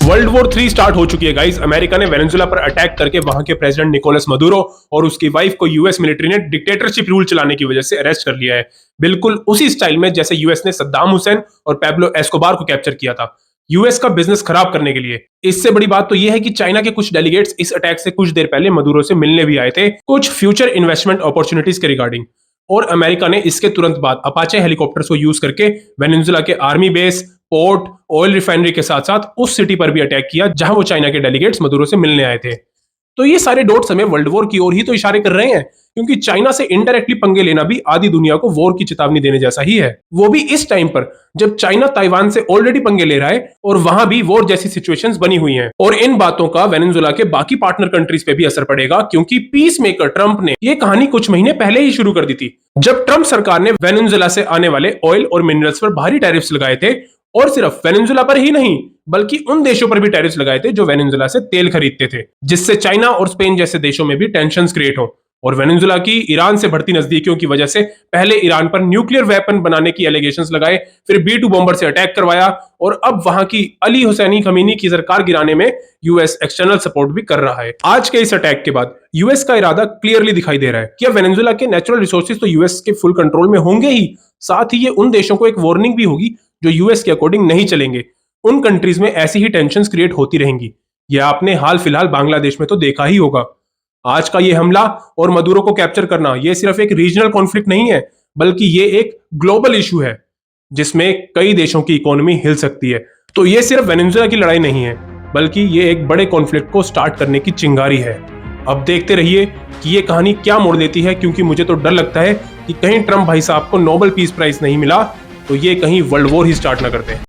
World war 3 start हो चुकी है गाइस। अमेरिका ने वेनेजुएला पर अटैक करके वहां के प्रेसिडेंट निकोलस मदुरो और उसकी वाइफ को यूएस मिलिट्री ने डिक्टेटरशिप रूल चलाने की वजह से अरेस्ट कर लिया है, बिल्कुल उसी स्टाइल में जैसे यूएस ने सद्दाम हुसैन और पैब्लो एस्कोबार को कैप्चर किया था यूएस का बिजनेस खराब करने के लिए। इससे बड़ी बात तो यह है कि चाइना के कुछ डेलीगेट्स इस अटैक से कुछ देर पहले मदुरो से मिलने भी आए थे, कुछ फ्यूचर इन्वेस्टमेंट अपॉर्चुनिटीज के रिगार्डिंग। और अमेरिका ने इसके तुरंत बाद अपाचे हेलीकॉप्टर्स को यूज करके वेनेजुएला के army base, port, oil refinery के साथ साथ उस सिटी पर भी अटैक किया जहां वो चाइना के डेलीगेट्स मदुरो से मिलने आए थे। तो ये सारे डॉट्स हमें वर्ल्ड वॉर की ओर ही तो इशारे कर रहे हैं, क्योंकि चाइना से इनडायरेक्टली पंगे लेना भी आधी दुनिया को वॉर की चेतावनी देने जैसा ही है, वो भी इस टाइम पर जब चाइना ताइवान से ऑलरेडी पंगे ले रहा है और वहां भी वॉर जैसी सिचुएशंस बनी हुई हैं। और इन बातों का वेनेजुएला के बाकी पार्टनर कंट्रीज पे भी असर पड़ेगा, क्योंकि पीस मेकर ट्रंप ने ये कहानी कुछ महीने पहले ही शुरू कर दी थी, जब ट्रंप सरकार ने वेनेजुएला से आने वाले ऑयल और मिनरल्स पर भारी टैरिफ्स लगाए थे। और सिर्फ वेनेजुएला पर ही नहीं, बल्कि उन देशों पर भी टैरिफ्स लगाए थे जो वेनेजुएला से तेल खरीदते थे, जिससे चाइना और स्पेन जैसे देशों में भी टेंशंस क्रिएट हो। और वेनेजुएला की ईरान से बढ़ती नजदीकियों की वजह से पहले ईरान पर न्यूक्लियर वेपन बनाने की एलिगेशंस लगाए, फिर B-2 बॉम्बर से अटैक करवाया, और अब वहां की अली हुसैनी खमीनी की सरकार गिराने में यूएस एक्सटर्नल सपोर्ट भी कर रहा है। आज के इस अटैक के बाद यूएस का इरादा क्लियरली दिखाई दे रहा है कि अब वेनेजुएला के नेचुरल रिसोर्सेज तो यूएस के फुल कंट्रोल में होंगे ही, साथ ही ये उन देशों को एक वार्निंग भी होगी जो यूएस के अकॉर्डिंग नहीं चलेंगे। उन कंट्रीज में ऐसी ही टेंशंस क्रिएट होती रहेंगी। यह आपने हाल फिलहाल बांग्लादेश में तो देखा ही होगा। आज का ये हमला और मदुरो को कैप्चर करना ये सिर्फ एक रीजनल कॉन्फ्लिक्ट नहीं है, बल्कि ये एक ग्लोबल इशू है जिसमें कई देशों की इकोनॉमी हिल सकती है। तो ये सिर्फ वेनेजुएला की लड़ाई नहीं है, बल्कि ये एक बड़े कॉन्फ्लिक्ट को स्टार्ट करने की चिंगारी है। अब देखते रहिए कि ये कहानी क्या मोड़ देती है, क्योंकि मुझे तो डर लगता है कि कहीं ट्रंप भाई साहब को नोबेल पीस प्राइज नहीं मिला तो ये कहीं वर्ल्ड वॉर ही स्टार्ट ना करते।